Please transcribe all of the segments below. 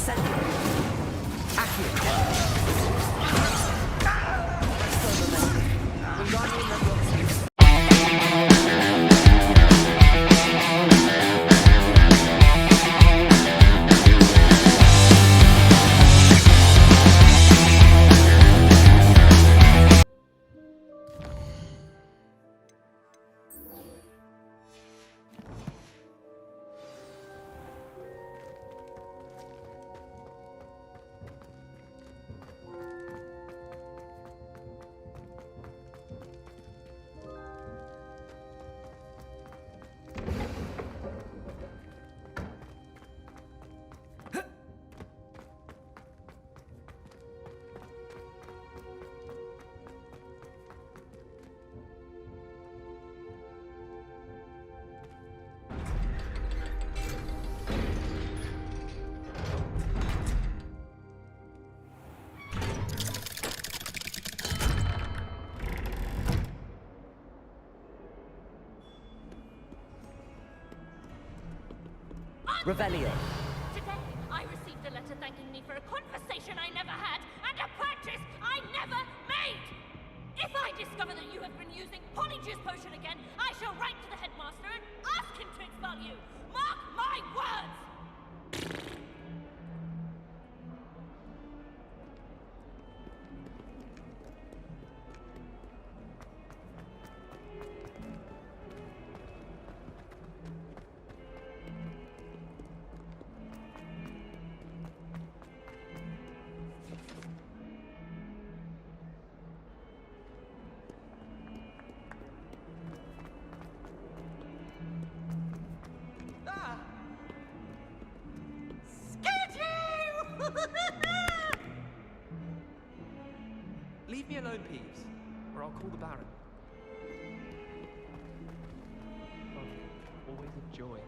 Incendio. Accio. Wingardium Leviosa. Revelio. Today, I received a letter thanking me for a conversation I never had and a purchase I never made! If I discover that you have been using Polyjuice Potion again, I shall write to the headmaster and ask him to expel you! Mark my words! Leave me alone, Peeves, or I'll call the Baron. Oh, always a joy.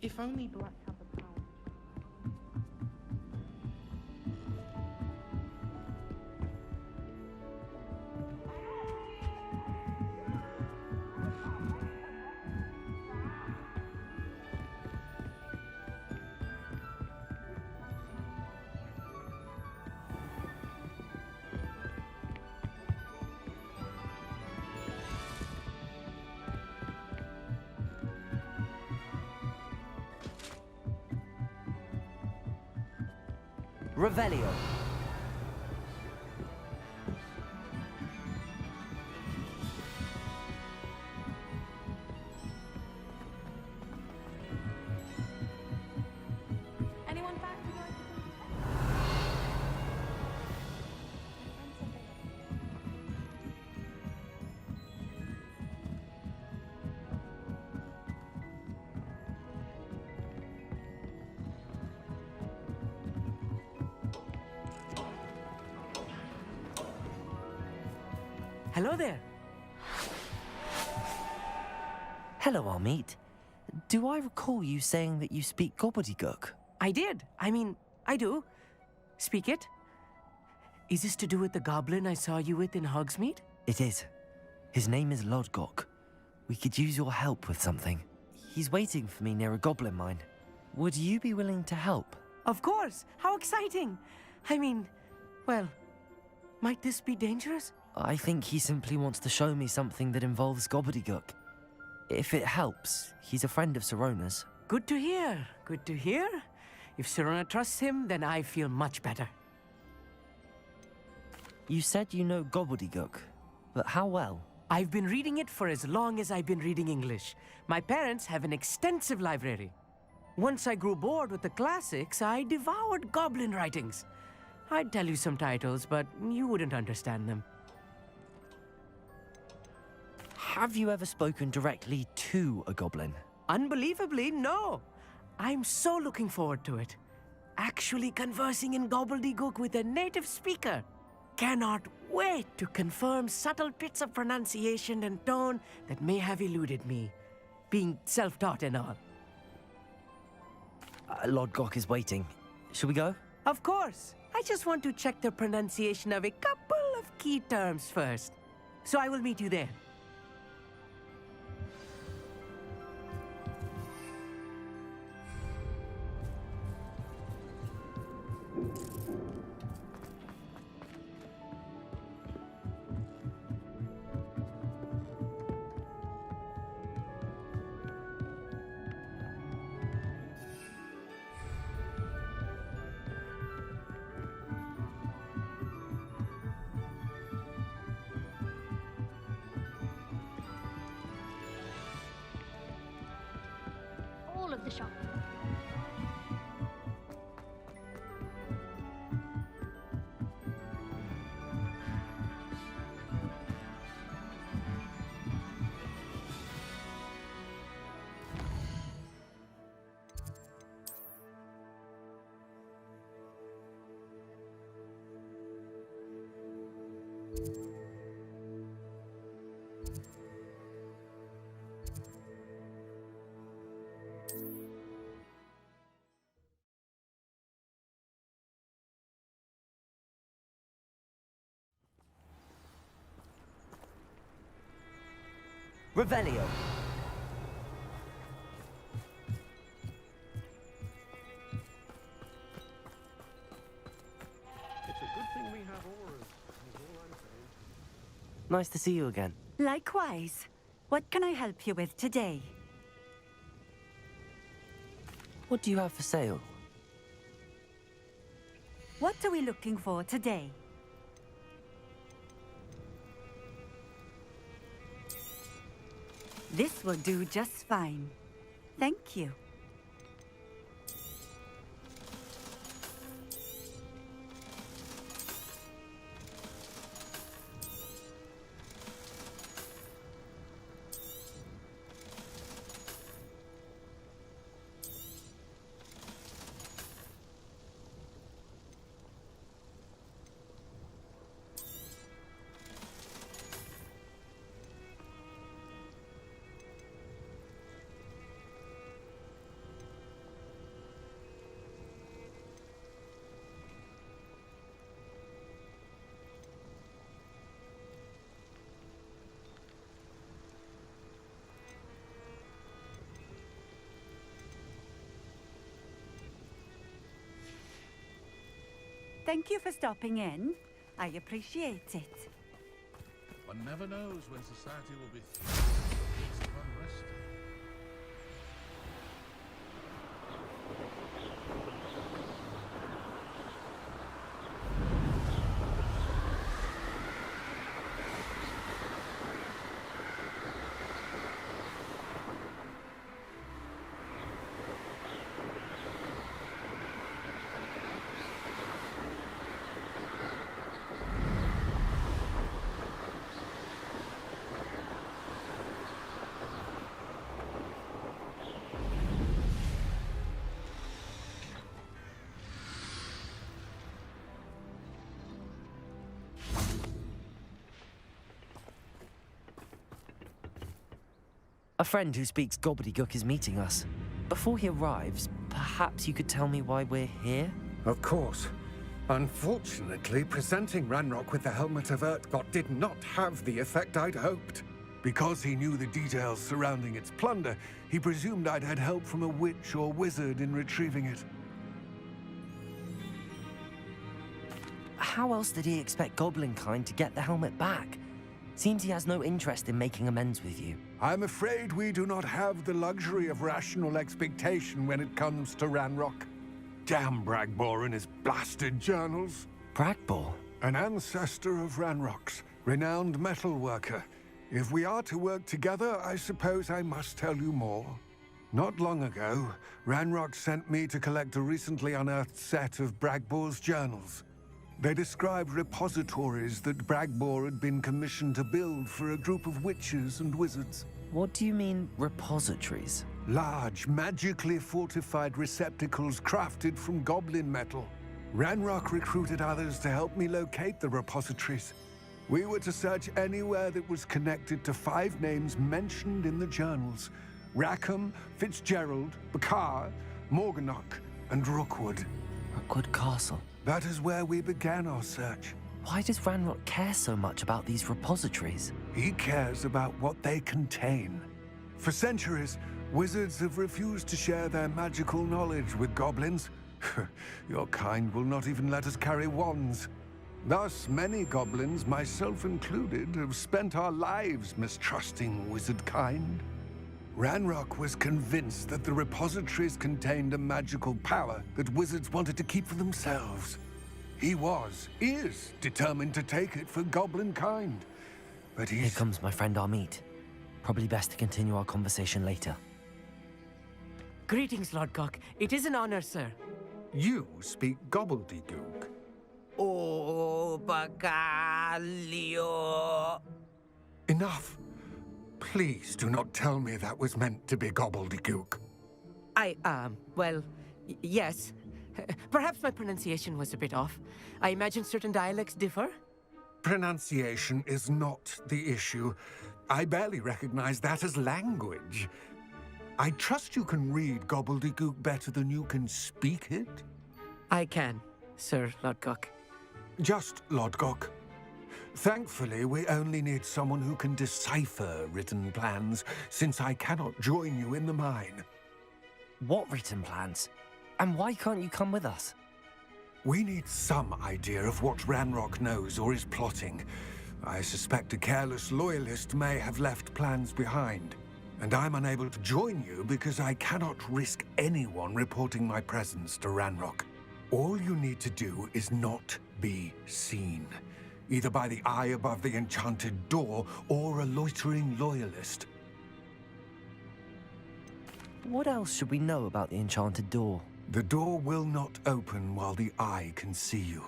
If only Black had the power. Revelio. Anyone back to go? Hello there. Hello, Amit. Do I recall you saying that you speak Gobbledegook? I did. I mean, I do. Speak it. Is this to do with the goblin I saw you with in Hogsmeade? It is. His name is Lodgok. We could use your help with something. He's waiting for me near a goblin mine. Would you be willing to help? Of course. How exciting. I mean, well, might this be dangerous? I think he simply wants to show me something that involves Gobbledegook. If it helps, he's a friend of Sirona's. Good to hear. Good to hear. If Sirona trusts him, then I feel much better. You said you know Gobbledegook, but how well? I've been reading it for as long as I've been reading English. My parents have an extensive library. Once I grew bored with the classics, I devoured goblin writings. I'd tell you some titles, but you wouldn't understand them. Have you ever spoken directly to a goblin? Unbelievably, no. I'm so looking forward to it. Actually conversing in Gobbledegook with a native speaker. Cannot wait to confirm subtle bits of pronunciation and tone that may have eluded me. being self-taught and all. Lodgok is waiting. Shall we go? Of course. I just want to check the pronunciation of a couple of key terms first. So I will meet you there. All of the shop. Revelio. It's a good thing we have auras, is all I'm saying. Nice to see you again. Likewise. What can I help you with today? What do you have for sale? What are we looking for today? This will do just fine. Thank you. Thank you for stopping in. I appreciate it. One never knows when society will be fits of unrest. A friend who speaks Gobbledegook is meeting us. Before he arrives, perhaps you could tell me why we're here? Of course. Unfortunately, presenting Rankrok with the Helmet of Urtkot did not have the effect I'd hoped. Because he knew the details surrounding its plunder, he presumed I'd had help from a witch or wizard in retrieving it. How else did he expect Goblinkind to get the helmet back? Seems he has no interest in making amends with you. I'm afraid we do not have the luxury of rational expectation when it comes to Rankrok. Damn Bragbor and his blasted journals. Bragbor? An ancestor of Ranrok's, renowned metal worker. If we are to work together, I suppose I must tell you more. Not long ago, Rankrok sent me to collect a recently unearthed set of Bragbor's journals. They described repositories that Bragbor had been commissioned to build for a group of witches and wizards. What do you mean, repositories? Large, magically fortified receptacles crafted from goblin metal. Rankrok recruited others to help me locate the repositories. We were to search anywhere that was connected to 5 names mentioned in the journals. Rackham, Fitzgerald, Bakar, Morganach, and Rookwood. Rookwood Castle. That is where we began our search. Why does Ranrok care so much about these repositories? He cares about what they contain. For centuries, wizards have refused to share their magical knowledge with goblins. Your kind will not even let us carry wands. Thus, many goblins, myself included, have spent our lives mistrusting wizard kind. Ranrok was convinced that the repositories contained a magical power that wizards wanted to keep for themselves. He is determined to take it for goblin kind. But Here comes my friend Amit. Probably best to continue our conversation later. Greetings, Lodgok. It is an honor, sir. You speak Gobbledegook. Oh, Bagalio. Enough. Please do not tell me that was meant to be Gobbledegook. Yes. Perhaps my pronunciation was a bit off. I imagine certain dialects differ. Pronunciation is not the issue. I barely recognize that as language. I trust you can read Gobbledegook better than you can speak it? I can, Sir Lodgok. Just Lodgok. Thankfully, we only need someone who can decipher written plans, since I cannot join you in the mine. What written plans? And why can't you come with us? We need some idea of what Ranrok knows or is plotting. I suspect a careless loyalist may have left plans behind. And I'm unable to join you because I cannot risk anyone reporting my presence to Ranrok. All you need to do is not be seen, either by the eye above the enchanted door or a loitering loyalist. What else should we know about the enchanted door? The door will not open while the eye can see you.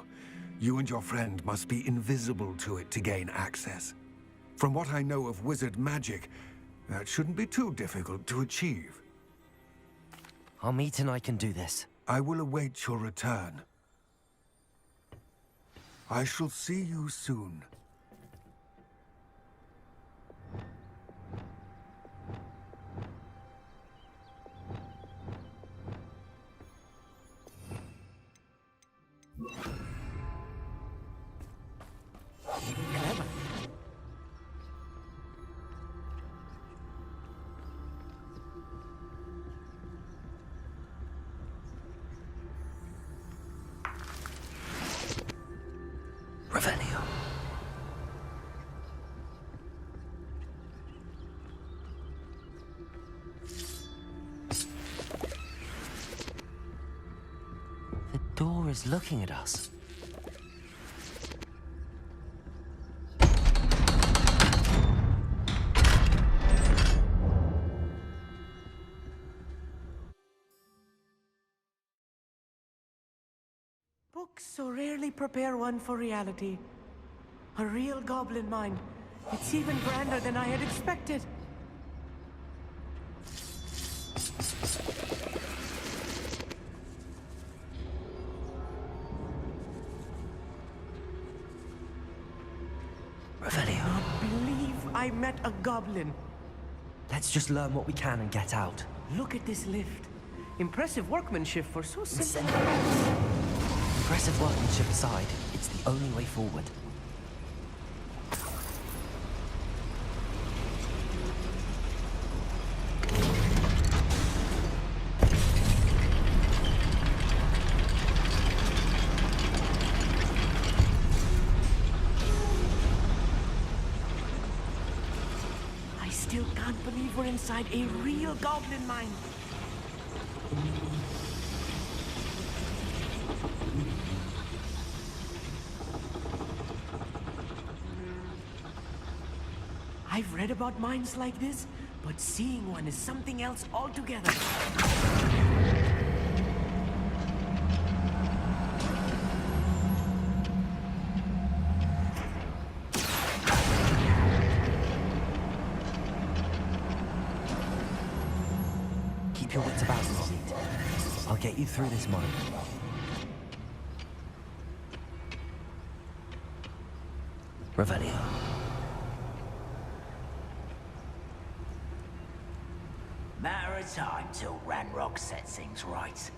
You and your friend must be invisible to it to gain access. From what I know of wizard magic, that shouldn't be too difficult to achieve. Amit and I can do this. I will await your return. I shall see you soon. Revelio. The door is looking at us. Books so rarely prepare one for reality. A real goblin mine. It's even grander than I had expected. Revelio. I believe I met a goblin. Let's just learn what we can and get out. Look at this lift. Impressive workmanship for so simple. Impressive workmanship aside, it's the only way forward. I still can't believe we're inside a real goblin mine. I've read about mines like this, but seeing one is something else altogether. Keep your wits about you, Amit. I'll get you through this mine. Revelio. matter of time till Rankrok sets things right.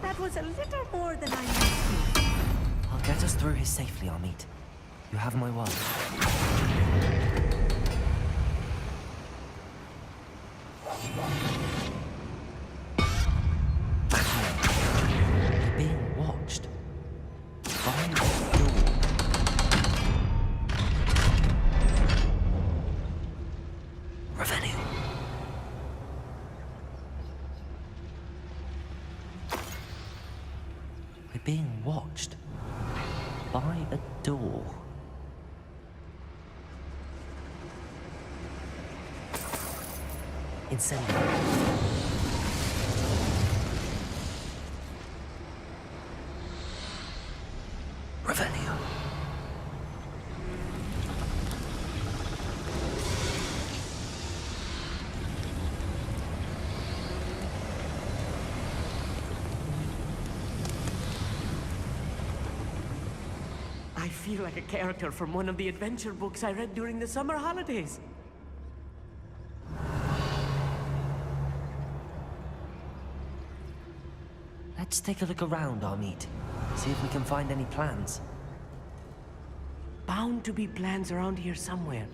That was a little more than I expected. I'll get us through here safely, Amit. You have my word. We're being watched. Behind the door. Revenue. We're being watched by a door. Incendio. Revenue. I feel like a character from one of the adventure books I read during the summer holidays. Let's take a look around, Amit. See if we can find any plans. Bound to be plans around here somewhere.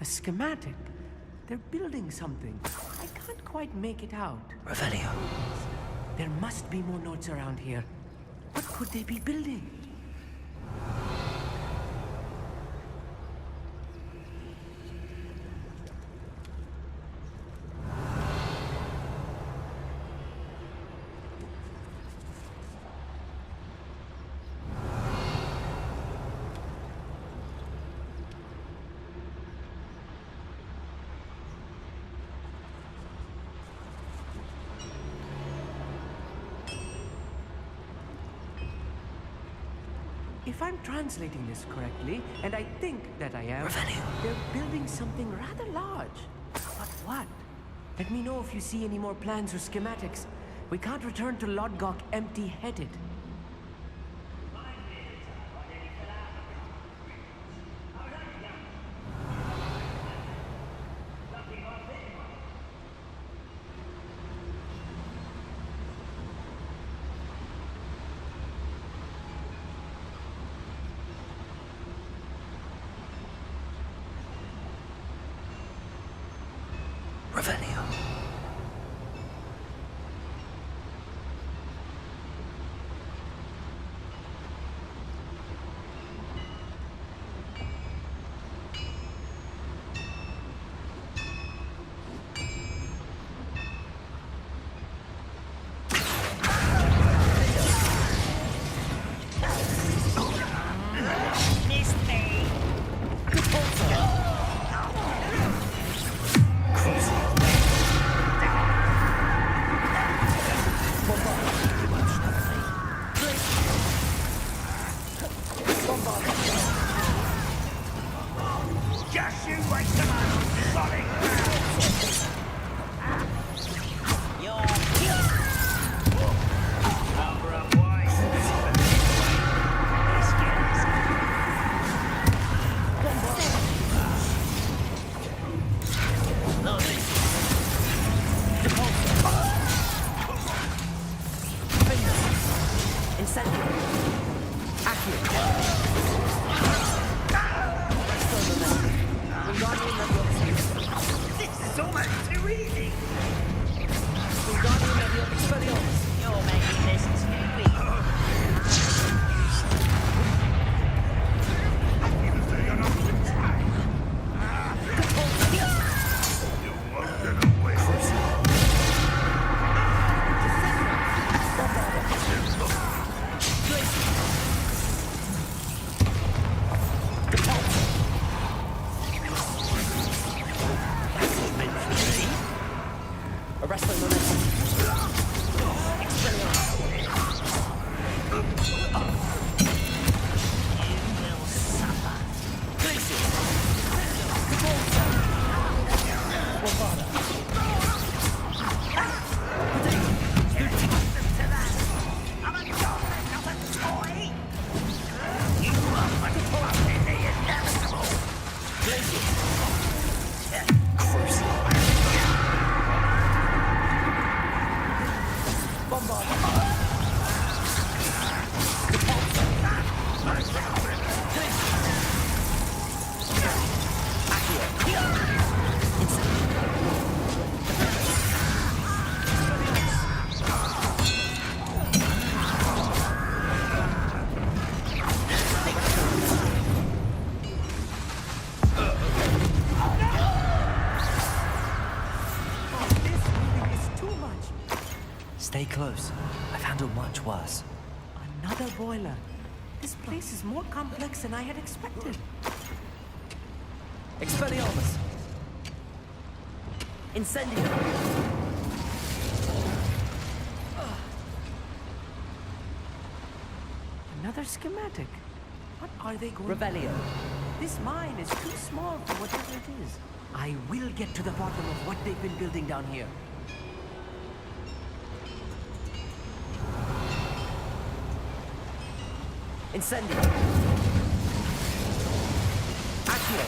A schematic. They're building something. I can't quite make it out. Revelio. There must be more notes around here. What could they be building? If I'm translating this correctly, and I think that I am, they're building something rather large. But what? Let me know if you see any more plans or schematics. We can't return to Lodgok empty-headed. Revelio. So much reading. You're making this too weak. Stay close. I've handled much worse. Another boiler. This place is more complex than I had expected. Expelliarmus! Incendio! Another schematic. What are they going Revelio! This mine is too small for whatever it is. I will get to the bottom of what they've been building down here. Incendio! Accio!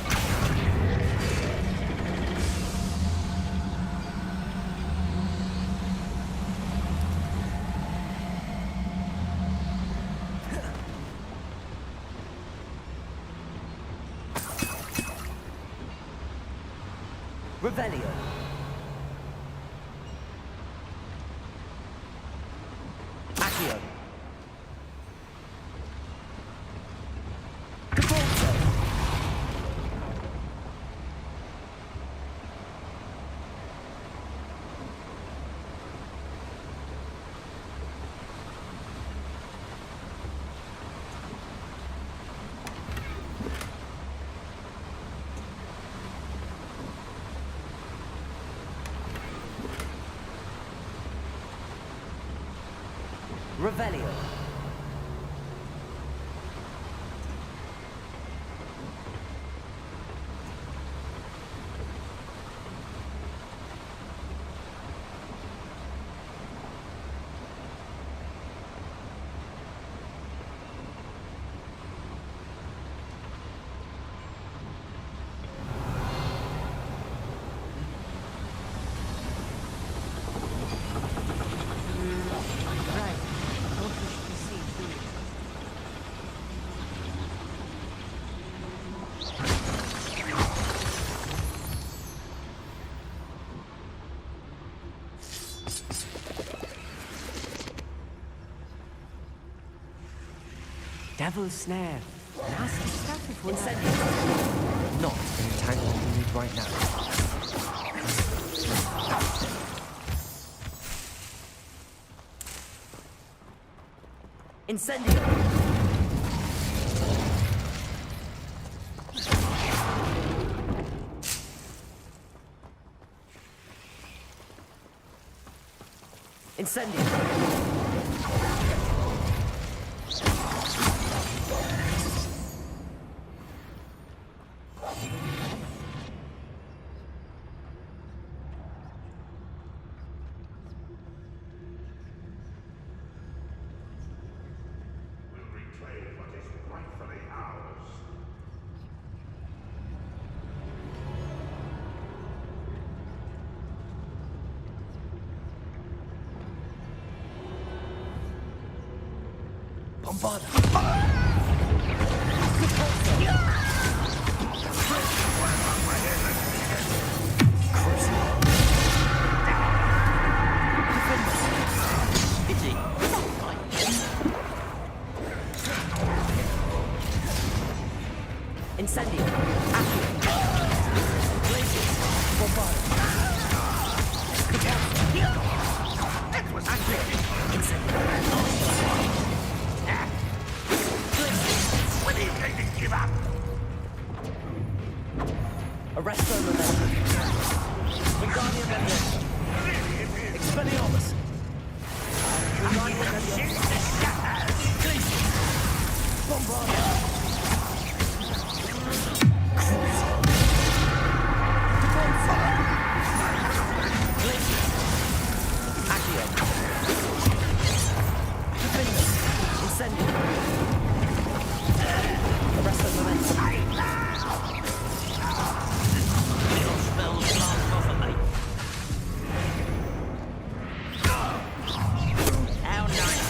Revelio! Accio! Revelio. Devil's snare. Nasty stuff if one said Not an entanglement we need right now. Incendio! Incendio! Bombarda! Crucible! Arresto Momentum. Wingardium Leviosa. Expelliarmus. Wingardium Leviosa. Glacius. Bombardier. Glacius. Accio. Defender. Incendio. Arresto Momentum. How nice.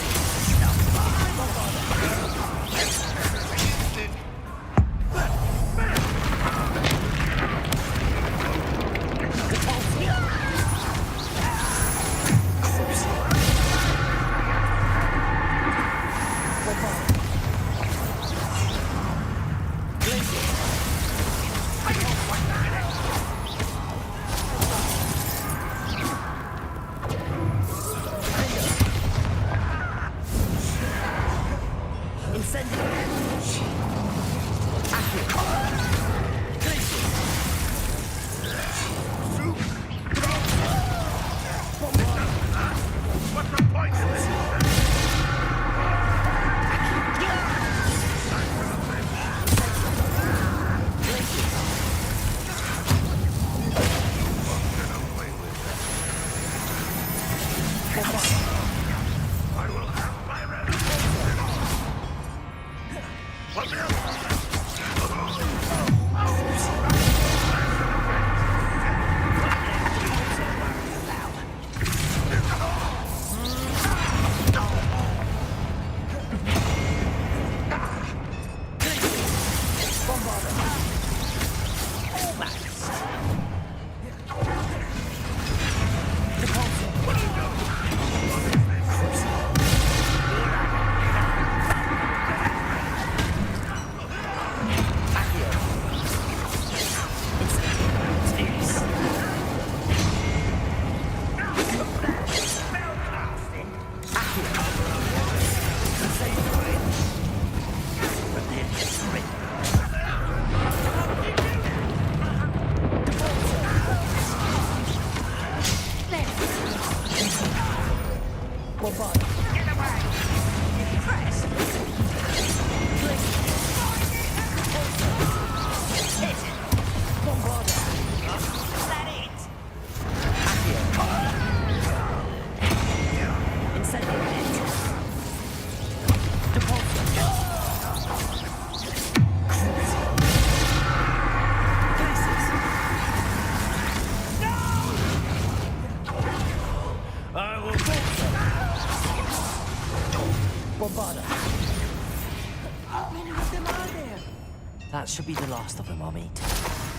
That should be the last of them, Amit.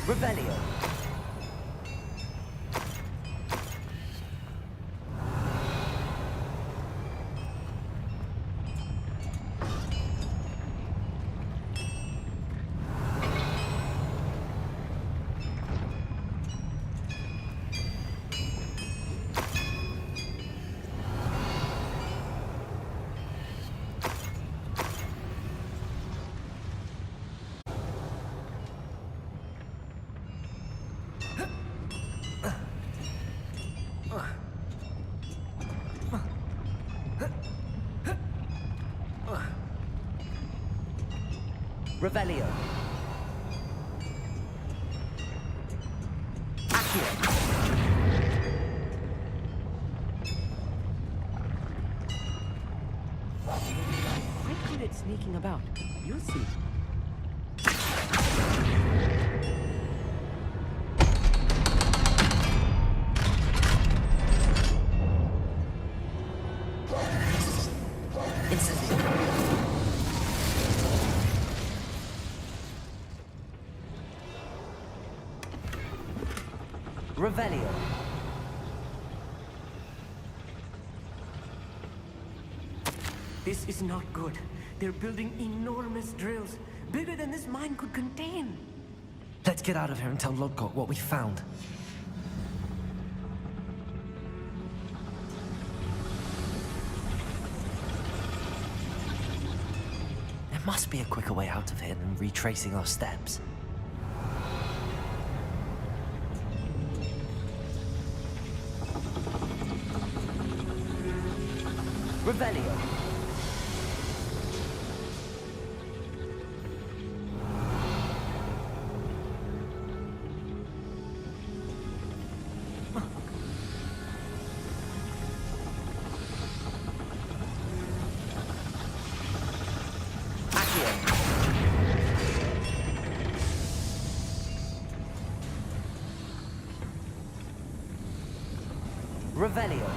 Revelio. Revelio. Accio. Quite good at sneaking about. You'll see. Revelio. This is not good. They're building enormous drills, bigger than this mine could contain. Let's get out of here and tell Lodgok what we found. There must be a quicker way out of here than retracing our steps. Revelio. Revelio.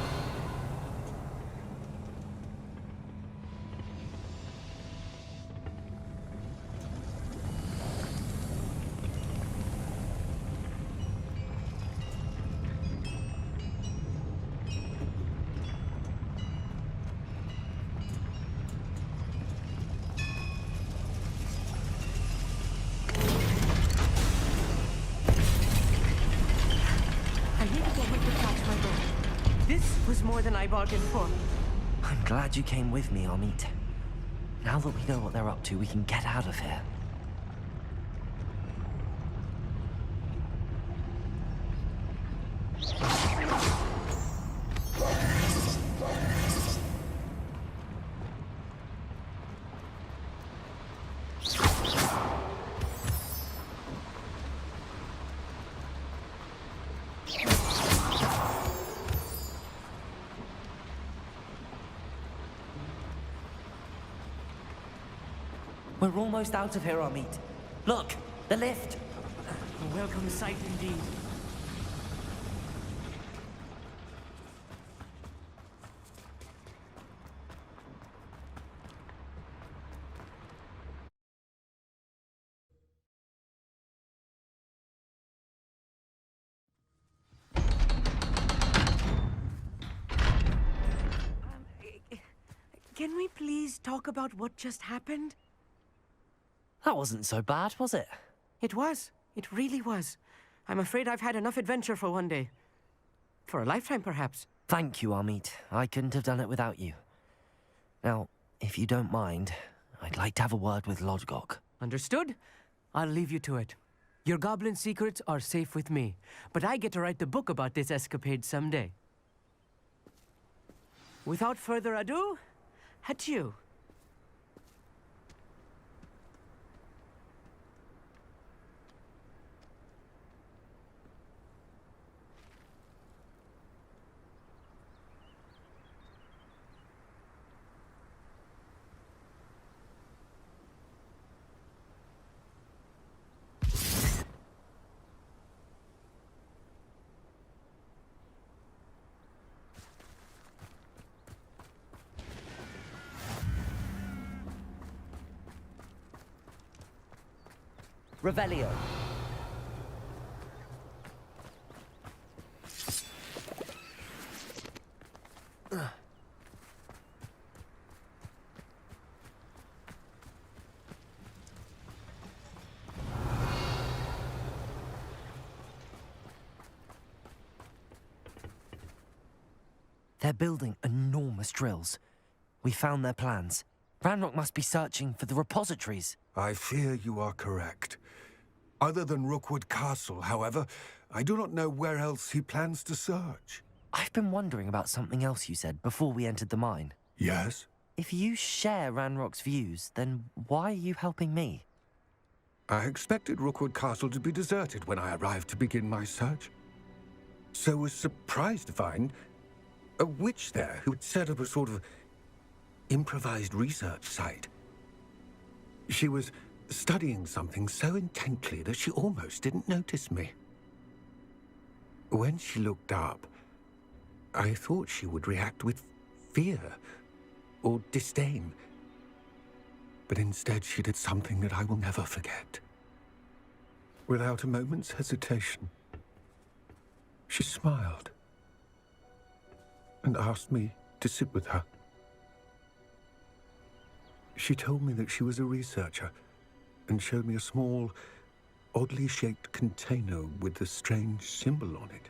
I need to get him to catch my breath. This was more than I bargained for. I'm glad you came with me, Amit. Now that we know what they're up to, we can get out of here. We're almost out of here, Amit. Look, the lift. A welcome sight indeed. Can we please talk about what just happened? That wasn't so bad, was it? It was. It really was. I'm afraid I've had enough adventure for one day. For a lifetime, perhaps. Thank you, Amit. I couldn't have done it without you. Now, if you don't mind, I'd like to have a word with Lodgok. Understood? I'll leave you to it. Your goblin secrets are safe with me, but I get to write the book about this escapade someday. Without further ado, adieu. Revelio. They're building enormous drills. We found their plans. Rankrok must be searching for the repositories. I fear you are correct. Other than Rookwood Castle, however, I do not know where else he plans to search. I've been wondering about something else you said before we entered the mine. Yes? If you share Ranrock's views, then why are you helping me? I expected Rookwood Castle to be deserted when I arrived to begin my search. So was surprised to find a witch there who had set up a sort of improvised research site. She was studying something so intently that she almost didn't notice me. When she looked up, I thought she would react with fear or disdain. But instead she did something that I will never forget. Without a moment's hesitation, she smiled and asked me to sit with her. She told me that she was a researcher and showed me a small, oddly shaped container with a strange symbol on it.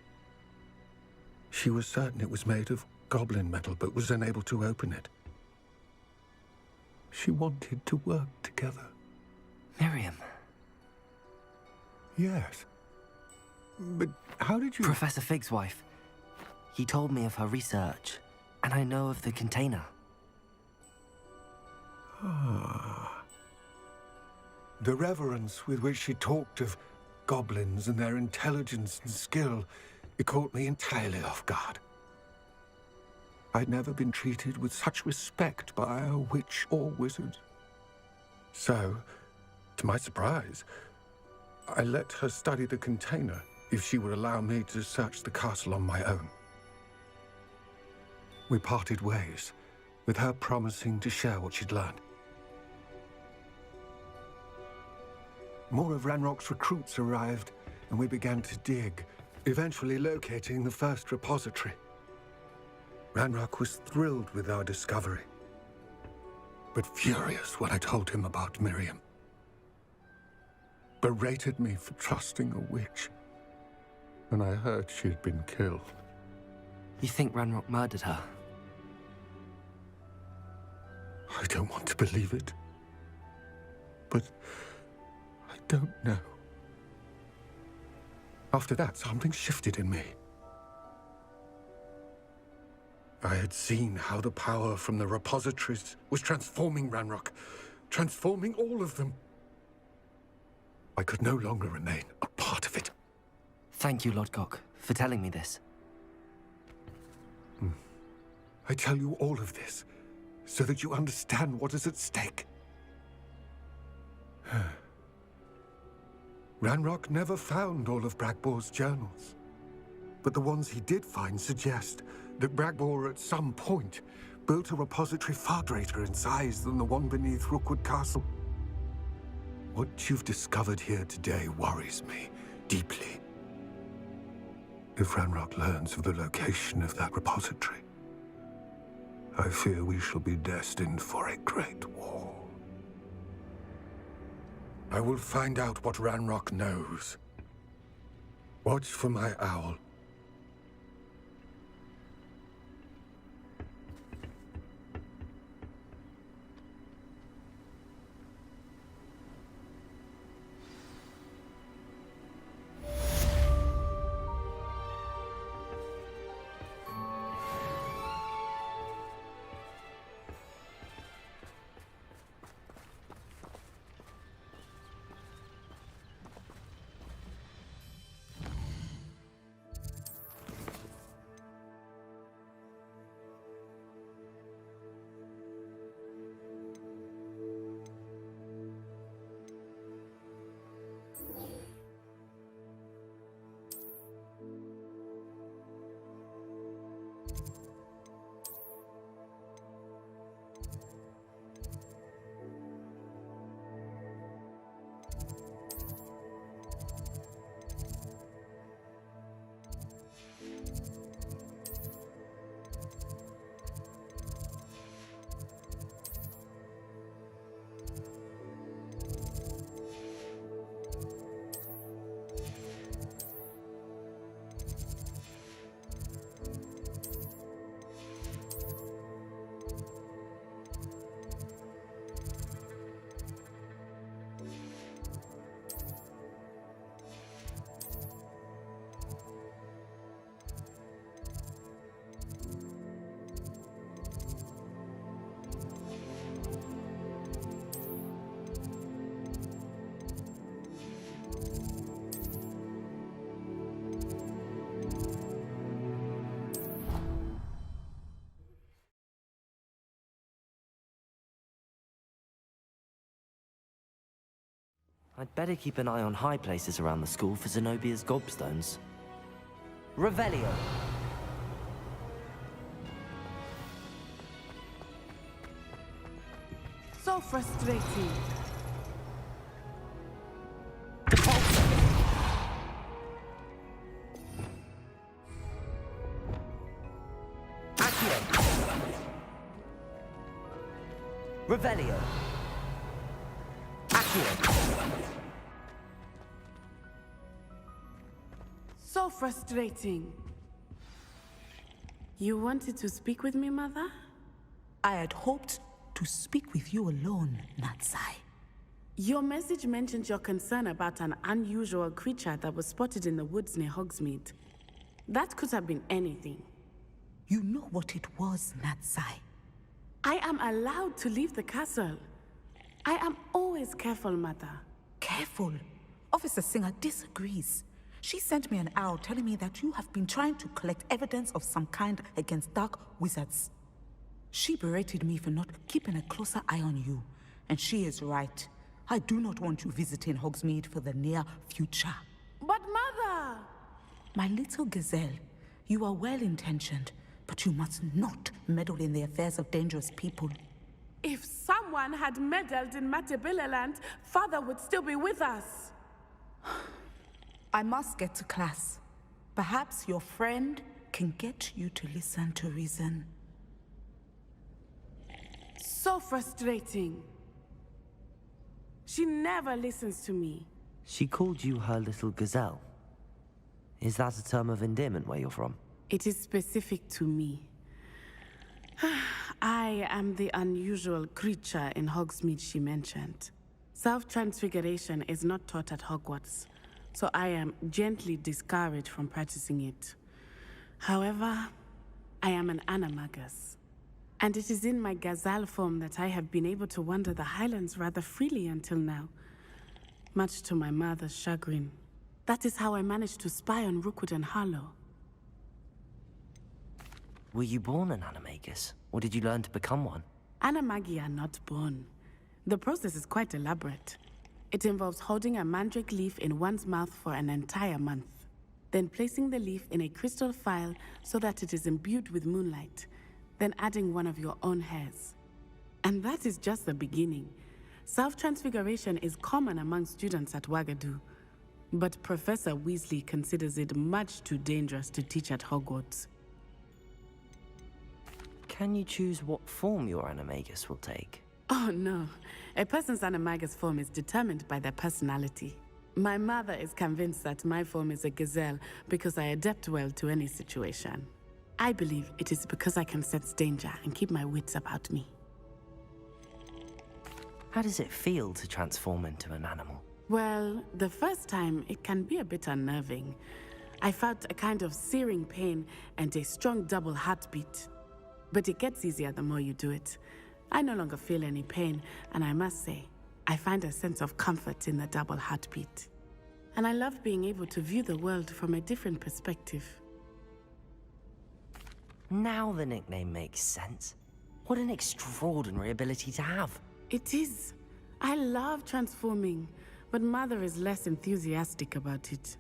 She was certain it was made of goblin metal, but was unable to open it. She wanted to work together. Miriam. Yes. But how did you... Professor Fig's wife. He told me of her research, and I know of the container. The reverence with which she talked of goblins and their intelligence and skill, it caught me entirely off guard. I'd never been treated with such respect by a witch or wizard. So, to my surprise, I let her study the container if she would allow me to search the castle on my own. We parted ways, with her promising to share what she'd learned. More of Ranrock's recruits arrived, and we began to dig, eventually locating the first repository. Ranrock was thrilled with our discovery, but furious when I told him about Miriam. Berated me for trusting a witch, and I heard she'd been killed. You think Ranrock murdered her? I don't want to believe it, but I don't know. After that, something shifted in me. I had seen how the power from the repositories was transforming Ranrock, transforming all of them. I could no longer remain a part of it. Thank you, Lodgok, for telling me this. I tell you all of this so that you understand what is at stake. Ranrock never found all of Bragbor's journals, but the ones he did find suggest that Bragbor at some point built a repository far greater in size than the one beneath Rookwood Castle. What you've discovered here today worries me deeply. If Ranrock learns of the location of that repository, I fear we shall be destined for a great war. I will find out what Ranrock knows. Watch for my owl. I'd better keep an eye on high places around the school for Zenobia's gobstones. Revelio. So frustrating. Revelio. So frustrating. You wanted to speak with me, Mother? I had hoped to speak with you alone, Natsai. Your message mentioned your concern about an unusual creature that was spotted in the woods near Hogsmeade. That could have been anything. You know what it was, Natsai. I am allowed to leave the castle. I am always careful, Mother. Careful. Officer Singer disagrees. She sent me an owl telling me that you have been trying to collect evidence of some kind against dark wizards. She berated me for not keeping a closer eye on you. And she is right. I do not want you visiting Hogsmeade for the near future. But Mother! My little gazelle, you are well-intentioned, but you must not meddle in the affairs of dangerous people. If someone had meddled in Matabeleland, Father would still be with us. I must get to class. Perhaps your friend can get you to listen to reason. So frustrating. She never listens to me. She called you her little gazelle. Is that a term of endearment where you're from? It is specific to me. I am the unusual creature in Hogsmeade she mentioned. Self-transfiguration is not taught at Hogwarts, so I am gently discouraged from practicing it. However, I am an animagus, and it is in my gazelle form that I have been able to wander the Highlands rather freely until now, much to my mother's chagrin. That is how I managed to spy on Rookwood and Harlow. Were you born an animagus, or did you learn to become one? Animagi are not born. The process is quite elaborate. It involves holding a mandrake leaf in one's mouth for an entire month, then placing the leaf in a crystal phial so that it is imbued with moonlight, then adding one of your own hairs. And that is just the beginning. Self-transfiguration is common among students at Wagadu, but Professor Weasley considers it much too dangerous to teach at Hogwarts. Can you choose what form your animagus will take? Oh no, a person's animagus form is determined by their personality. My mother is convinced that my form is a gazelle because I adapt well to any situation. I believe it is because I can sense danger and keep my wits about me. How does it feel to transform into an animal? Well, the first time it can be a bit unnerving. I felt a kind of searing pain and a strong double heartbeat. But it gets easier the more you do it. I no longer feel any pain, and I must say, I find a sense of comfort in the double heartbeat. And I love being able to view the world from a different perspective. Now the nickname makes sense. What an extraordinary ability to have. It is. I love transforming, but Mother is less enthusiastic about it.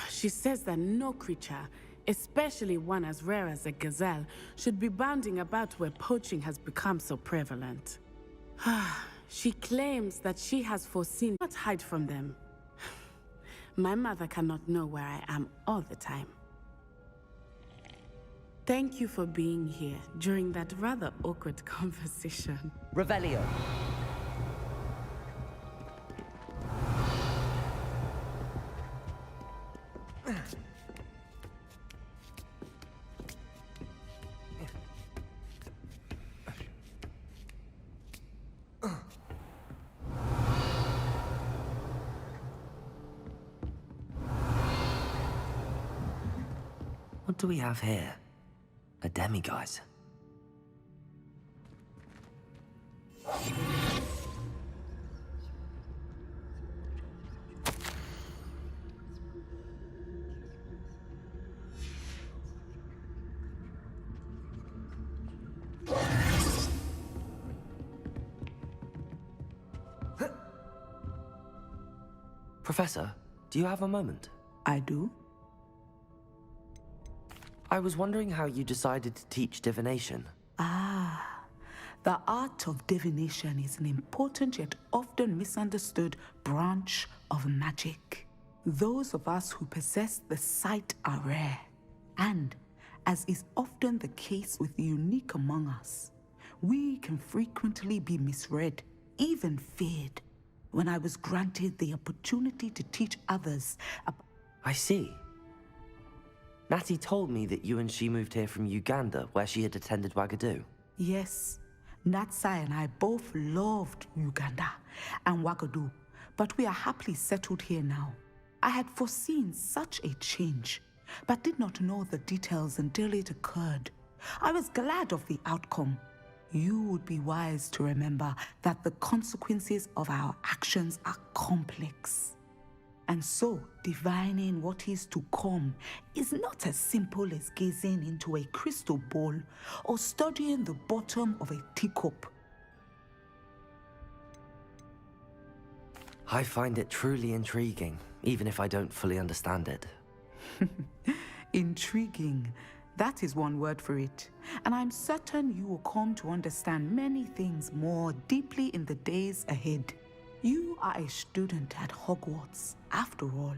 She says that no creature, especially one as rare as a gazelle, should be bounding about where poaching has become so prevalent. She claims that she has foreseen not hide from them. My mother cannot know where I am all the time. Thank you for being here during that rather awkward conversation. Revelio. What do we have here? A demiguise. Professor, do you have a moment? I do? I was wondering how you decided to teach divination. Ah, the art of divination is an important yet often misunderstood branch of magic. Those of us who possess the sight are rare, and, as is often the case with the unique among us, we can frequently be misread, even feared. When I was granted the opportunity to teach others I see. Natty told me that you and she moved here from Uganda, where she had attended Wagadu. Yes, Natsai and I both loved Uganda and Wagadu, but we are happily settled here now. I had foreseen such a change, but did not know the details until it occurred. I was glad of the outcome. you would be wise to remember that the consequences of our actions are complex. And so, divining what is to come is not as simple as gazing into a crystal ball or studying the bottom of a teacup. I find it truly intriguing, even if I don't fully understand it. Intriguing. That is one word for it. And I'm certain you will come to understand many things more deeply in the days ahead. You are a student at Hogwarts, after all.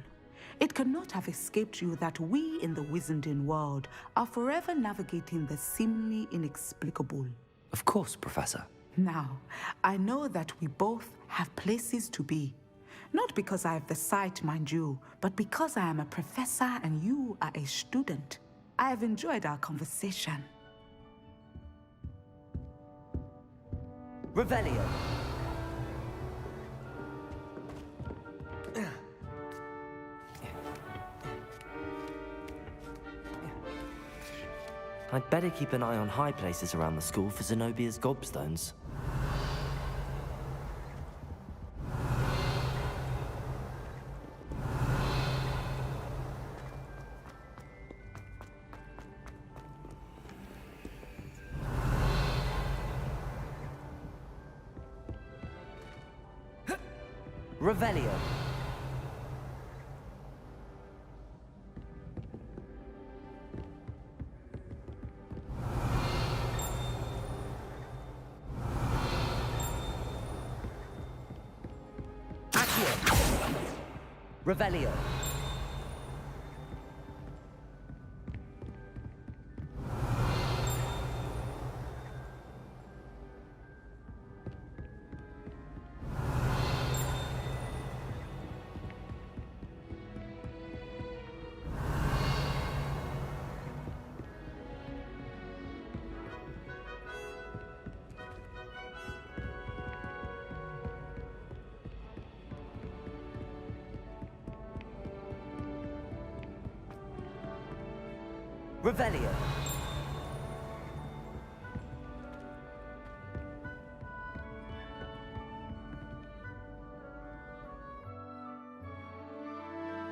It cannot have escaped you that we in the Wizarding world are forever navigating the seemingly inexplicable. Of course, Professor. Now, I know that we both have places to be. Not because I have the sight, mind you, but because I am a professor and you are a student. I have enjoyed our conversation. Revelio. I'd better keep an eye on high places around the school for Zenobia's gobstones. Revelio. Revelio. Revelio.